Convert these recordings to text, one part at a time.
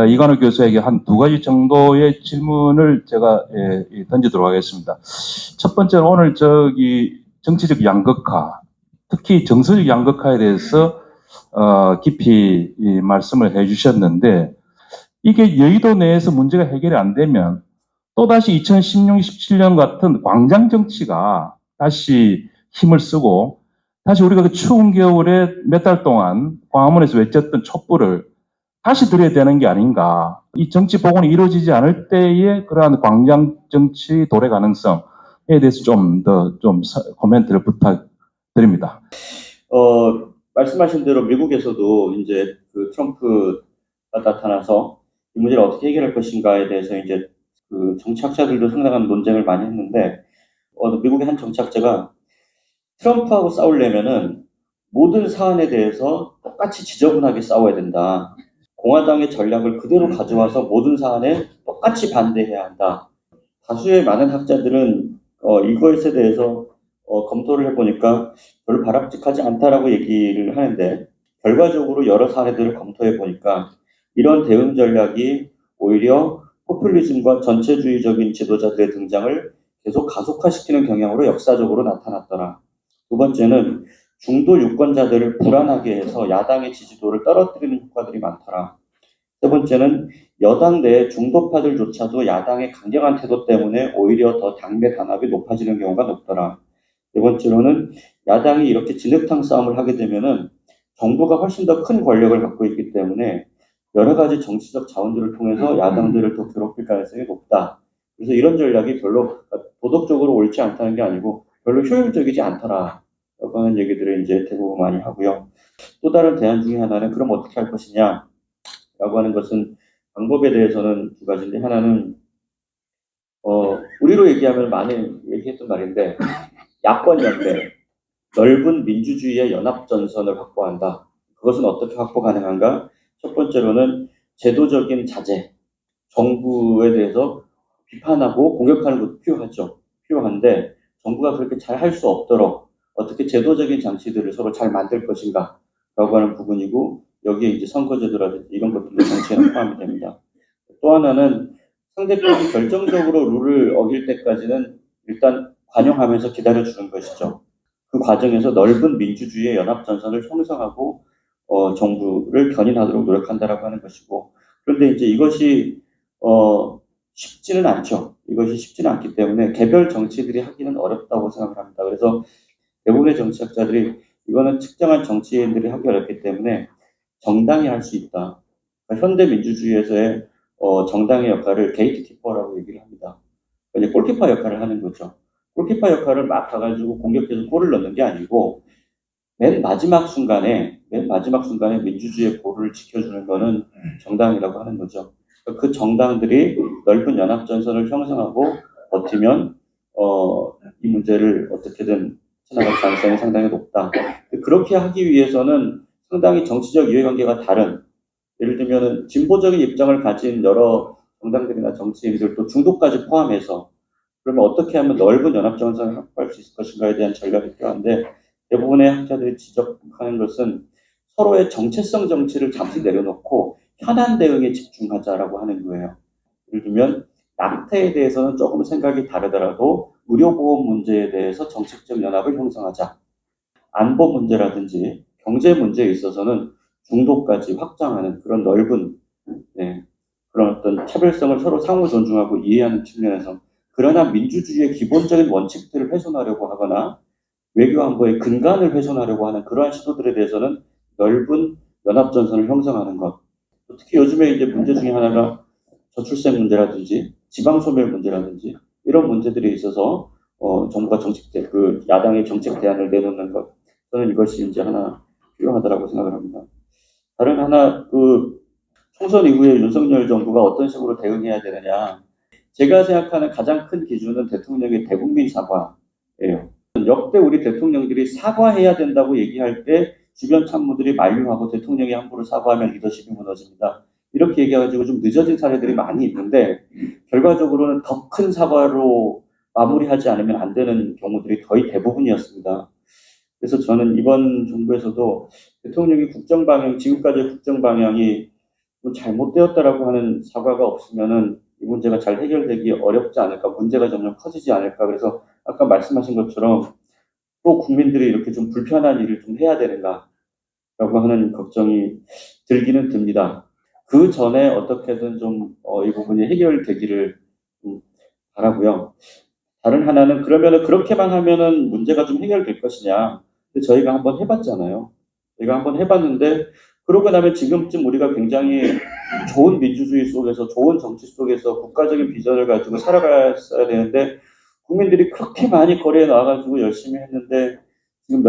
이관우 교수에게 한 두 가지 정도의 질문을 제가 던지도록 하겠습니다. 첫 번째는 오늘 정치적 양극화, 특히 정서적 양극화에 대해서 깊이 말씀을 해주셨는데, 이게 여의도 내에서 문제가 해결이 안 되면 또다시 2016, 17년 같은 광장 정치가 다시 힘을 쓰고 다시 우리가 그 추운 겨울에 몇 달 동안 광화문에서 외쳤던 촛불을 다시 들여야 되는 게 아닌가. 이 정치 복원이 이루어지지 않을 때의 그러한 광장 정치 도래 가능성에 대해서 좀 코멘트를 부탁드립니다. 말씀하신 대로 미국에서도 이제 그 트럼프가 나타나서 이 문제를 어떻게 해결할 것인가에 대해서 이제 그 정치학자들도 상당한 논쟁을 많이 했는데, 미국의 한 정치학자가 트럼프하고 싸우려면은 모든 사안에 대해서 똑같이 지저분하게 싸워야 된다. 공화당의 전략을 그대로 가져와서 모든 사안에 똑같이 반대해야 한다. 다수의 많은 학자들은 이것에 대해서 검토를 해보니까 별로 바람직하지 않다라고 얘기를 하는데, 결과적으로 여러 사례들을 검토해 보니까 이런 대응 전략이 오히려 포퓰리즘과 전체주의적인 지도자들의 등장을 계속 가속화시키는 경향으로 역사적으로 나타났더라. 두 번째는 중도 유권자들을 불안하게 해서 야당의 지지도를 떨어뜨리는 효과들이 많더라. 세 번째는 여당 내 중도파들조차도 야당의 강경한 태도 때문에 오히려 더 당내 단합이 높아지는 경우가 높더라. 네 번째로는 야당이 이렇게 진흙탕 싸움을 하게 되면은 정부가 훨씬 더 큰 권력을 갖고 있기 때문에 여러 가지 정치적 자원들을 통해서 야당들을 더 괴롭힐 가능성이 높다. 그래서 이런 전략이 별로 도덕적으로 옳지 않다는 게 아니고 별로 효율적이지 않더라. 라고 하는 얘기들을 이제 대부분 많이 하고요. 또 다른 대안 중에 하나는 그럼 어떻게 할 것이냐 라고 하는 것은, 방법에 대해서는 두 가지인데, 하나는 우리로 얘기하면 많이 얘기했던 말인데, 야권 연대, 넓은 민주주의의 연합전선을 확보한다. 그것은 어떻게 확보 가능한가? 첫 번째로는 제도적인 자제, 정부에 대해서 비판하고 공격하는 것도 필요하죠. 필요한데 정부가 그렇게 잘 할 수 없도록 어떻게 제도적인 장치들을 서로 잘 만들 것인가 라고 하는 부분이고, 여기에 이제 선거제도라든지 이런 것들도 정치에는 포함이 됩니다. 또 하나는 상대편이 결정적으로 룰을 어길 때까지는 일단 관용하면서 기다려주는 것이죠. 그 과정에서 넓은 민주주의의 연합전선을 형성하고 정부를 견인하도록 노력한다라고 하는 것이고, 그런데 이제 이것이 쉽지는 않죠. 이것이 쉽지는 않기 때문에 개별 정치들이 하기는 어렵다고 생각을 합니다. 그래서 대부분의 정치학자들이 이거는 특정한 정치인들이 하기 어렵기 때문에 정당이 할 수 있다. 그러니까 현대 민주주의에서의 정당의 역할을 게이트키퍼라고 얘기를 합니다. 그러니까 이제 골키퍼 역할을 하는 거죠. 골키퍼 역할을 막 가가지고 공격해서 골을 넣는 게 아니고, 맨 마지막 순간에 민주주의의 고를 지켜주는 거는 정당이라고 하는 거죠. 그 정당들이 넓은 연합전선을 형성하고 버티면 이 문제를 어떻게든 해나갈 가능성이 상당히 높다. 그렇게 하기 위해서는 상당히 정치적 이해관계가 다른, 예를 들면 진보적인 입장을 가진 여러 정당들이나 정치인들, 또 중도까지 포함해서, 그러면 어떻게 하면 넓은 연합전선을 확보할 수 있을 것인가에 대한 전략이 필요한데, 대부분의 학자들이 지적하는 것은 서로의 정체성 정치를 잠시 내려놓고 현안 대응에 집중하자라고 하는 거예요. 예를 들면 낙태에 대해서는 조금 생각이 다르더라도 의료보험 문제에 대해서 정책적 연합을 형성하자. 안보 문제라든지 경제 문제에 있어서는 중도까지 확장하는 그런 넓은, 그런 어떤 차별성을 서로 상호 존중하고 이해하는 측면에서, 그러나 민주주의의 기본적인 원칙들을 훼손하려고 하거나 외교안보의 근간을 훼손하려고 하는 그러한 시도들에 대해서는 넓은 연합전선을 형성하는 것. 특히 요즘에 이제 문제 중에 하나가 저출생 문제라든지 지방소멸 문제라든지 이런 문제들이 있어서 정부가 야당의 정책 대안을 내놓는 것, 저는 이것이 이제 하나 필요하다라고 생각을 합니다. 다른 하나, 총선 이후에 윤석열 정부가 어떤 식으로 대응해야 되느냐. 제가 생각하는 가장 큰 기준은 대통령의 대국민 사과예요. 역대 우리 대통령들이 사과해야 된다고 얘기할 때 주변 참모들이 만류하고 대통령이 함부로 사과하면 리더십이 무너집니다. 이렇게 얘기해가지고 좀 늦어진 사례들이 많이 있는데, 결과적으로는 더 큰 사과로 마무리하지 않으면 안 되는 경우들이 거의 대부분이었습니다. 그래서 저는 이번 정부에서도 대통령이 국정방향, 지금까지의 국정방향이 뭐 잘못되었다라고 하는 사과가 없으면은 이 문제가 잘 해결되기 어렵지 않을까, 문제가 점점 커지지 않을까. 그래서 아까 말씀하신 것처럼 또 국민들이 이렇게 좀 불편한 일을 좀 해야 되는가라고 하는 걱정이 들기는 듭니다. 그 전에 어떻게든 좀 이 부분이 해결되기를 바라고요. 다른 하나는 그러면은 그렇게만 하면은 문제가 좀 해결될 것이냐. 근데 저희가 한번 해봤잖아요. 저희가 한번 해봤는데 그러고 나면 지금쯤 우리가 굉장히 좋은 민주주의 속에서 좋은 정치 속에서 국가적인 비전을 가지고 살아갔어야 되는데 국민들이 그렇게 많이 거리에 나와가지고 열심히 했는데 지금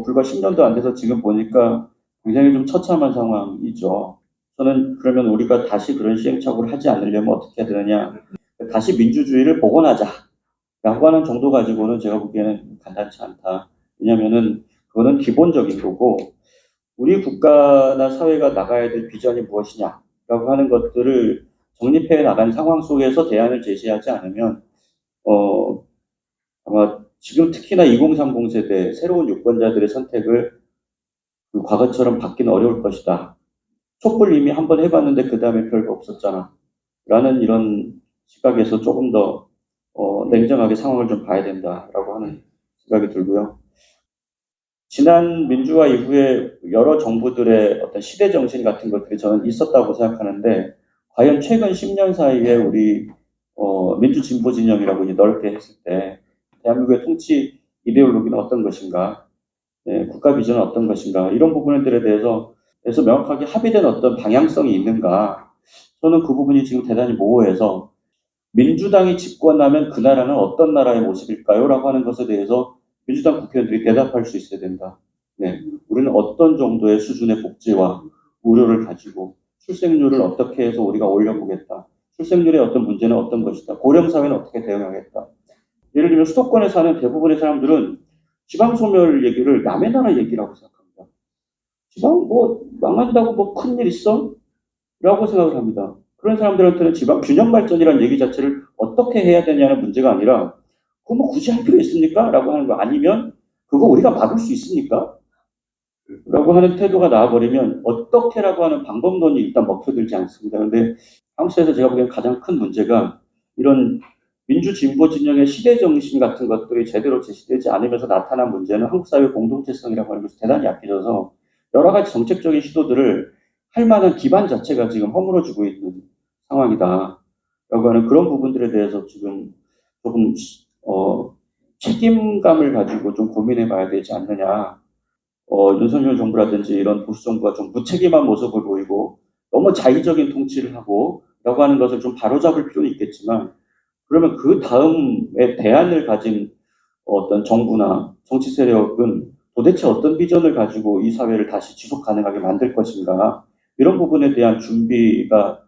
불과 10년도 안 돼서 지금 보니까 굉장히 좀 처참한 상황이죠. 저는 그러면 우리가 다시 그런 시행착오를 하지 않으려면 어떻게 해야 되느냐. 다시 민주주의를 복원하자라고 하는 정도 가지고는 제가 보기에는 간단치 않다. 왜냐면은 그거는 기본적인 거고 우리 국가나 사회가 나가야 될 비전이 무엇이냐라고 하는 것들을 정립해 나간 상황 속에서 대안을 제시하지 않으면 아마 지금 특히나 2030 세대 새로운 유권자들의 선택을 그 과거처럼 받기는 어려울 것이다. 촛불 이미 한번 해봤는데 그 다음에 별거 없었잖아. 라는 이런 시각에서 조금 더 냉정하게 상황을 좀 봐야 된다라고 하는 생각이 들고요. 지난 민주화 이후에 여러 정부들의 어떤 시대 정신 같은 것들이 저는 있었다고 생각하는데 과연 최근 10년 사이에 우리 민주 진보 진영이라고 이제 넓게 했을 때 대한민국의 통치 이데올로기는 어떤 것인가, 네, 국가 비전은 어떤 것인가 이런 부분들에 대해서 명확하게 합의된 어떤 방향성이 있는가. 저는 그 부분이 지금 대단히 모호해서 민주당이 집권하면 그 나라는 어떤 나라의 모습일까요? 라고 하는 것에 대해서 민주당 국회의원들이 대답할 수 있어야 된다. 네, 우리는 어떤 정도의 수준의 복지와 우려를 가지고 출생률을 어떻게 해서 우리가 올려보겠다. 출생률의 어떤 문제는 어떤 것이다. 고령사회는 어떻게 대응하겠다. 예를 들면 수도권에 사는 대부분의 사람들은 지방소멸 얘기를 남의 나라 얘기라고 생각합니다. 지방 뭐 망한다고 뭐 큰일 있어? 라고 생각을 합니다. 그런 사람들한테는 지방 균형 발전이라는 얘기 자체를 어떻게 해야 되냐는 문제가 아니라 그거 뭐 굳이 할 필요 있습니까? 라고 하는 거 아니면 그거 우리가 막을 수 있습니까? 라고 하는 태도가 나와버리면 어떻게라고 하는 방법론이 일단 먹혀들지 않습니다. 그런데 한국 사회에서 제가 보기엔 가장 큰 문제가 이런 민주 진보 진영의 시대 정신 같은 것들이 제대로 제시되지 않으면서 나타난 문제는 한국 사회 공동체성이라고 하는 것이 대단히 약해져서 여러 가지 정책적인 시도들을 할 만한 기반 자체가 지금 허물어지고 있는 상황이다. 라고 하는 그런 부분들에 대해서 지금 조금 책임감을 가지고 좀 고민해 봐야 되지 않느냐. 윤석열 정부라든지 이런 보수 정부가 좀 무책임한 모습을 보이고 너무 자의적인 통치를 하고 라고 하는 것을 좀 바로잡을 필요는 있겠지만 그러면 그 다음에 대안을 가진 어떤 정부나 정치 세력은 도대체 어떤 비전을 가지고 이 사회를 다시 지속 가능하게 만들 것인가 이런 부분에 대한 준비가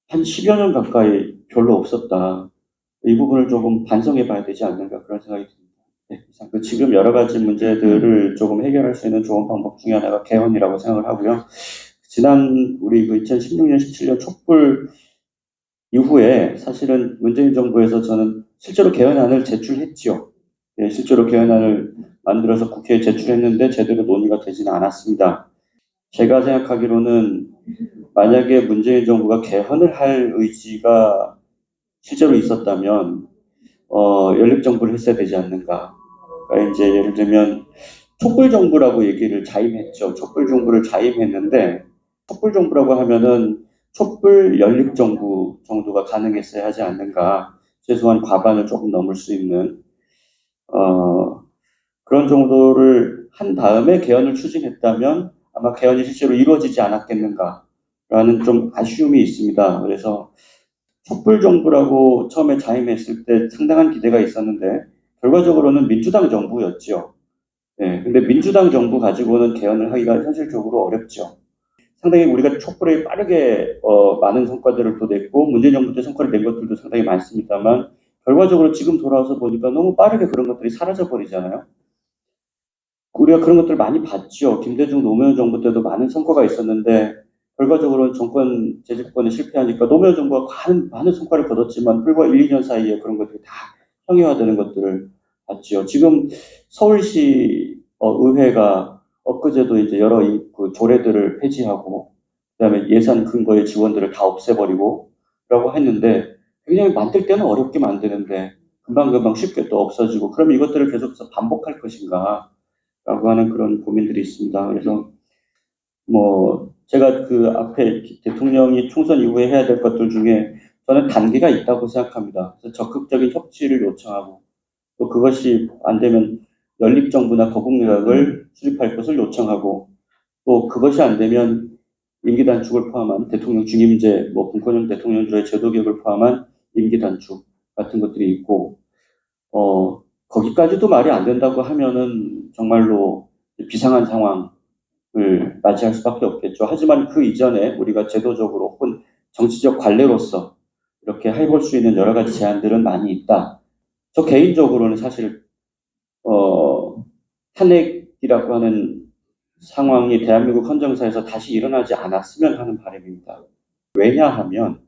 한 10여 년 가까이 별로 없었다. 이 부분을 조금 반성해 봐야 되지 않는가 그런 생각이 듭니다. 네, 그 지금 여러 가지 문제들을 조금 해결할 수 있는 좋은 방법 중에 하나가 개헌이라고 생각을 하고요. 지난 우리 그 2016년, 17년 촛불 이후에 사실은 문재인 정부에서 저는 실제로 개헌안을 제출했지요. 네, 실제로 개헌안을 만들어서 국회에 제출했는데 제대로 논의가 되지는 않았습니다. 제가 생각하기로는 만약에 문재인 정부가 개헌을 할 의지가 실제로 있었다면 연립정부를 했어야 되지 않는가. 그러니까 이제 예를 들면 촛불정부라고 얘기를 자임했죠. 촛불정부를 자임했는데 촛불정부라고 하면은 촛불 연립정부 정도가 가능했어야 하지 않는가. 최소한 과반을 조금 넘을 수 있는 그런 정도를 한 다음에 개헌을 추진했다면 아마 개헌이 실제로 이루어지지 않았겠는가라는 좀 아쉬움이 있습니다. 그래서 촛불 정부라고 처음에 자임했을 때 상당한 기대가 있었는데 결과적으로는 민주당 정부였죠. 네, 근데 민주당 정부 가지고는 개헌을 하기가 현실적으로 어렵죠. 상당히 우리가 촛불에 빠르게 많은 성과들을 또 냈고 문재인 정부 때 성과를 낸 것들도 상당히 많습니다만 결과적으로 지금 돌아와서 보니까 너무 빠르게 그런 것들이 사라져 버리잖아요. 우리가 그런 것들을 많이 봤죠. 김대중 노무현 정부 때도 많은 성과가 있었는데 결과적으로는 정권 재집권에 실패하니까 노무현 정부가 많은 성과를 거뒀지만 불과 1, 2년 사이에 그런 것들이 다 형이화되는 것들을 봤죠. 지금 서울시 의회가 엊그제도 이제 여러 그 조례들을 폐지하고 그다음에 예산 근거의 지원들을 다 없애버리고 라고 했는데 굉장히 만들 때는 어렵게 만드는데 금방금방 쉽게 또 없어지고 그럼 이것들을 계속해서 반복할 것인가 라고 하는 그런 고민들이 있습니다. 그래서 뭐 제가 그 앞에 대통령이 총선 이후에 해야 될 것들 중에 저는 단계가 있다고 생각합니다. 그래서 적극적인 협치를 요청하고 또 그것이 안 되면 연립정부나 거국내각을 수립할 것을 요청하고 또 그것이 안 되면 임기 단축을 포함한 대통령 중임제, 뭐 분권형 대통령제의 제도 개혁을 포함한 임기 단축 같은 것들이 있고 거기까지도 말이 안 된다고 하면은 정말로 비상한 상황을 맞이할 수밖에 없겠죠. 하지만 그 이전에 우리가 제도적으로 혹은 정치적 관례로서 이렇게 해볼 수 있는 여러 가지 제안들은 많이 있다. 저 개인적으로는 사실 탄핵이라고 하는 상황이 대한민국 헌정사에서 다시 일어나지 않았으면 하는 바람입니다. 왜냐하면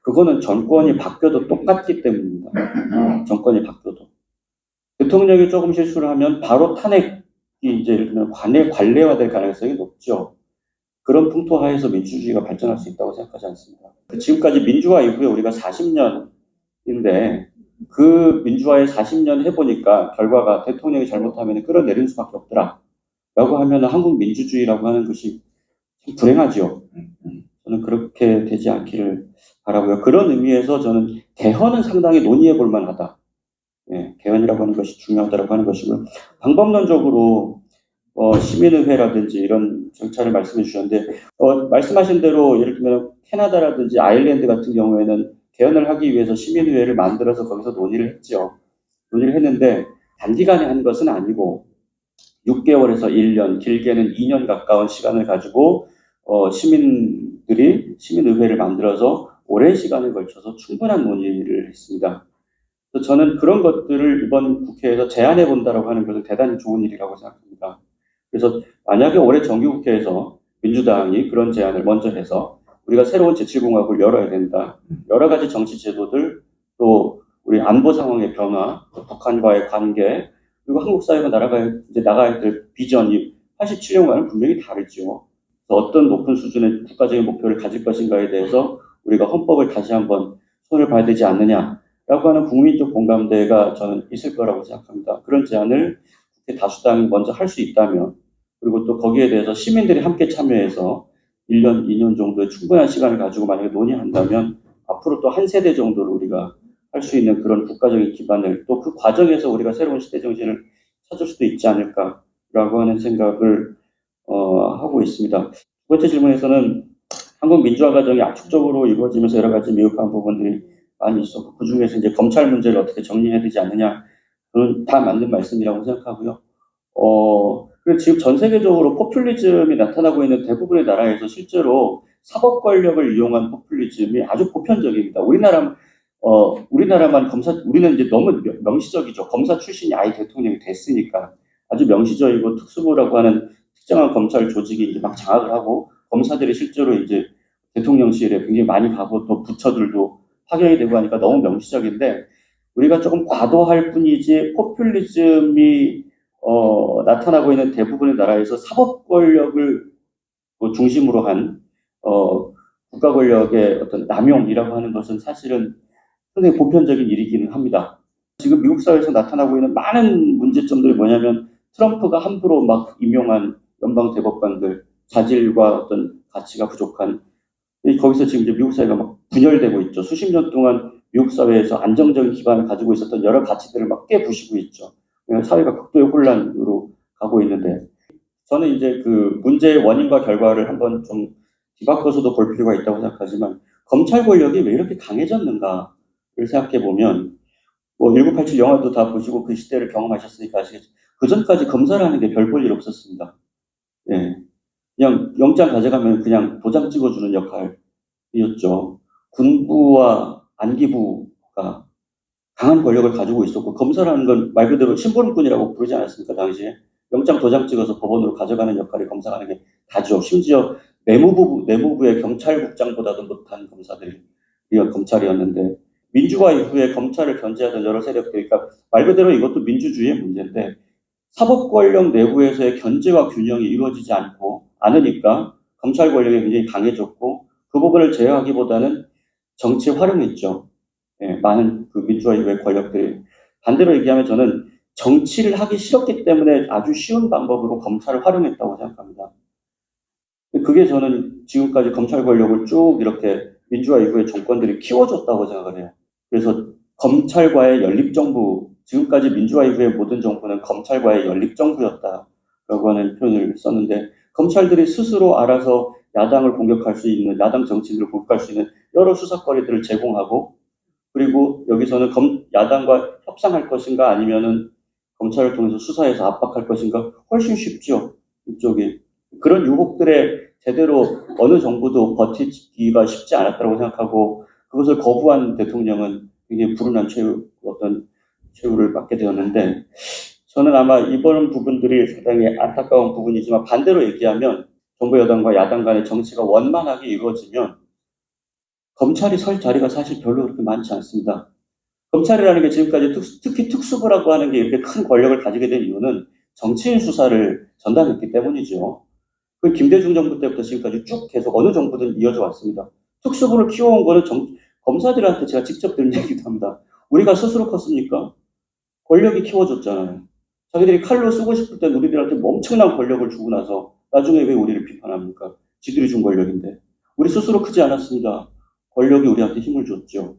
그거는 정권이 바뀌어도 똑같기 때문입니다. 정권이 바뀌어도. 대통령이 조금 실수를 하면 바로 탄핵이 이제 예를 들면 관례화될 가능성이 높죠. 그런 풍토 하에서 민주주의가 발전할 수 있다고 생각하지 않습니다. 지금까지 민주화 이후에 우리가 40년인데 그 민주화에 40년 해보니까 결과가 대통령이 잘못하면 끌어내리는 수밖에 없더라. 라고 하면 한국 민주주의라고 하는 것이 참 불행하지요. 저는 그렇게 되지 않기를 바라고요. 그런 의미에서 저는 개헌은 상당히 논의해 볼 만하다. 예, 개헌이라고 하는 것이 중요하다고 하는 것이고요. 방법론적으로 시민의회라든지 이런 정찰을 말씀해 주셨는데 말씀하신 대로 예를 들면 캐나다라든지 아일랜드 같은 경우에는 개헌을 하기 위해서 시민의회를 만들어서 거기서 논의를 했죠. 논의를 했는데 단기간에 한 것은 아니고 6개월에서 1년, 길게는 2년 가까운 시간을 가지고 시민의회를 만들어서 오랜 시간을 걸쳐서 충분한 논의를 했습니다. 그래서 저는 그런 것들을 이번 국회에서 제안해 본다라고 하는 것은 대단히 좋은 일이라고 생각합니다. 그래서 만약에 올해 정기국회에서 민주당이 그런 제안을 먼저 해서 우리가 새로운 제7공화국을 열어야 된다. 여러 가지 정치 제도들, 또 우리 안보 상황의 변화, 또 북한과의 관계, 그리고 한국 사회가 나가야 될 비전이 87년과는 분명히 다르죠. 어떤 높은 수준의 국가적인 목표를 가질 것인가에 대해서 우리가 헌법을 다시 한번 손을 봐야 되지 않느냐라고 하는 국민적 공감대가 저는 있을 거라고 생각합니다. 그런 제안을 국회 다수당이 먼저 할 수 있다면, 그리고 또 거기에 대해서 시민들이 함께 참여해서 1년, 2년 정도의 충분한 시간을 가지고 만약에 논의한다면 앞으로 또 한 세대 정도를 우리가 할 수 있는 그런 국가적인 기반을 또 그 과정에서 우리가 새로운 시대 정신을 찾을 수도 있지 않을까라고 하는 생각을 하고 있습니다. 두 번째 질문에서는 한국 민주화 과정이 압축적으로 이루어지면서 여러 가지 미흡한 부분들이 많이 있었고 그 중에서 이제 검찰 문제를 어떻게 정리해야 되지 않느냐 그건 다 맞는 말씀이라고 생각하고요. 그리고 지금 전 세계적으로 포퓰리즘이 나타나고 있는 대부분의 나라에서 실제로 사법 권력을 이용한 포퓰리즘이 아주 보편적입니다. 우리나라만 우리는 이제 너무 명시적이죠. 검사 출신이 아예 대통령이 됐으니까 아주 명시적이고 특수부라고 하는 특정한 검찰 조직이 이제 막 장악을 하고 검사들이 실제로 이제 대통령실에 굉장히 많이 가고 또 부처들도 파견이 되고 하니까 너무 명시적인데 우리가 조금 과도할 뿐이지 포퓰리즘이 나타나고 있는 대부분의 나라에서 사법 권력을 중심으로 한 국가 권력의 어떤 남용이라고 하는 것은 사실은 상당히 보편적인 일이기는 합니다. 지금 미국 사회에서 나타나고 있는 많은 문제점들이 뭐냐면 트럼프가 함부로 막 임용한 연방 대법관들 자질과 어떤 가치가 부족한 거기서 지금 이제 미국 사회가 막 분열되고 있죠. 수십 년 동안 미국 사회에서 안정적인 기반을 가지고 있었던 여러 가치들을 막 깨부시고 있죠. 사회가 극도의 혼란으로 가고 있는데 저는 이제 그 문제의 원인과 결과를 한번 좀 뒤바꿔서도 볼 필요가 있다고 생각하지만 검찰 권력이 왜 이렇게 강해졌는가를 생각해 보면 뭐 1987 영화도 다 보시고 그 시대를 경험하셨으니까 아시겠죠. 그 전까지 검사라는 게 별 볼 일 없었습니다. 예. 그냥 영장 가져가면 그냥 도장 찍어주는 역할이었죠. 군부와 안기부가 강한 권력을 가지고 있었고 검사라는 건 말 그대로 심부름꾼이라고 부르지 않았습니까 당시에. 영장 도장 찍어서 법원으로 가져가는 역할이 검사가 하는 게 다죠. 심지어 내무부의 경찰국장보다도 못한 검사들이 검찰이었는데 민주화 이후에 검찰을 견제하던 여러 세력들, 그러니까 말 그대로 이것도 민주주의의 문제인데 사법 권력 내부에서의 견제와 균형이 이루어지지 않으니까 검찰 권력이 굉장히 강해졌고 그 부분을 제어하기보다는 정치 활용했죠. 예, 많은 그 민주화 이후의 권력들이. 반대로 얘기하면 저는 정치를 하기 싫었기 때문에 아주 쉬운 방법으로 검찰을 활용했다고 생각합니다. 그게 저는 지금까지 검찰 권력을 쭉 이렇게 민주화 이후의 정권들이 키워줬다고 생각을 해요. 그래서 검찰과의 연립정부, 지금까지 민주화 이후의 모든 정부는 검찰과의 연립정부였다라고 하는 표현을 썼는데 검찰들이 스스로 알아서 야당을 공격할 수 있는, 야당 정치인들을 공격할 수 있는 여러 수사거리들을 제공하고 그리고 여기서는 야당과 협상할 것인가 아니면은 검찰을 통해서 수사해서 압박할 것인가 훨씬 쉽죠. 이쪽이. 그런 유혹들에 제대로 어느 정부도 버티기가 쉽지 않았다고 생각하고 그것을 거부한 대통령은 굉장히 불운한 최후를 맞게 되었는데 저는 아마 이번 부분들이 상당히 안타까운 부분이지만 반대로 얘기하면 정부 여당과 야당 간의 정치가 원만하게 이루어지면 검찰이 설 자리가 사실 별로 그렇게 많지 않습니다. 검찰이라는 게 지금까지 특히 특수부라고 하는 게 이렇게 큰 권력을 가지게 된 이유는 정치인 수사를 전담했기 때문이죠. 그 김대중 정부 때부터 지금까지 쭉 계속 어느 정부든 이어져 왔습니다. 특수부를 키워온 거는 검사들한테 제가 직접 들은 얘기도 합니다. 우리가 스스로 컸습니까? 권력이 키워줬잖아요. 자기들이 칼로 쓰고 싶을 때 우리들한테 엄청난 권력을 주고 나서 나중에 왜 우리를 비판합니까? 지들이 준 권력인데. 우리 스스로 크지 않았습니다. 권력이 우리한테 힘을 줬죠.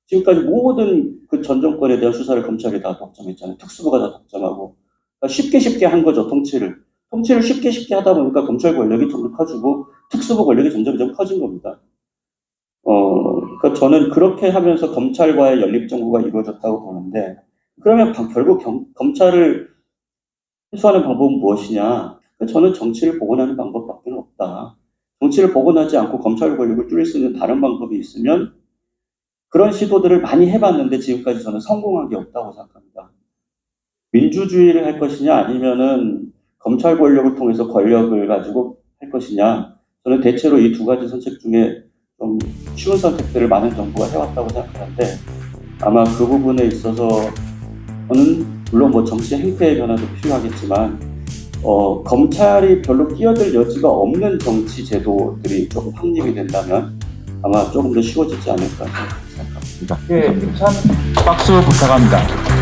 지금까지 모든 그 전 정권에 대한 수사를 검찰이 다 독점했잖아요. 특수부가 다 독점하고. 그러니까 쉽게 한 거죠, 통치를. 통치를 쉽게 하다 보니까 검찰 권력이 점점 커지고 특수부 권력이 점점 커진 겁니다. 그러니까 저는 그렇게 하면서 검찰과의 연립정부가 이루어졌다고 보는데 그러면 결국 검찰을 해소하는 방법은 무엇이냐? 저는 정치를 복원하는 방법밖에 없다. 정치를 복원하지 않고 검찰 권력을 뚫을 수 있는 다른 방법이 있으면 그런 시도들을 많이 해봤는데 지금까지 저는 성공한 게 없다고 생각합니다. 민주주의를 할 것이냐 아니면은 검찰 권력을 통해서 권력을 가지고 할 것이냐 저는 대체로 이 두 가지 선택 중에 좀 쉬운 선택들을 많은 정부가 해왔다고 생각하는데 아마 그 부분에 있어서는 물론 뭐 정치 행태의 변화도 필요하겠지만 검찰이 별로 끼어들 여지가 없는 정치 제도들이 조금 확립이 된다면 아마 조금 더 쉬워지지 않을까 생각합니다. 예, 힘찬 박수 부탁합니다.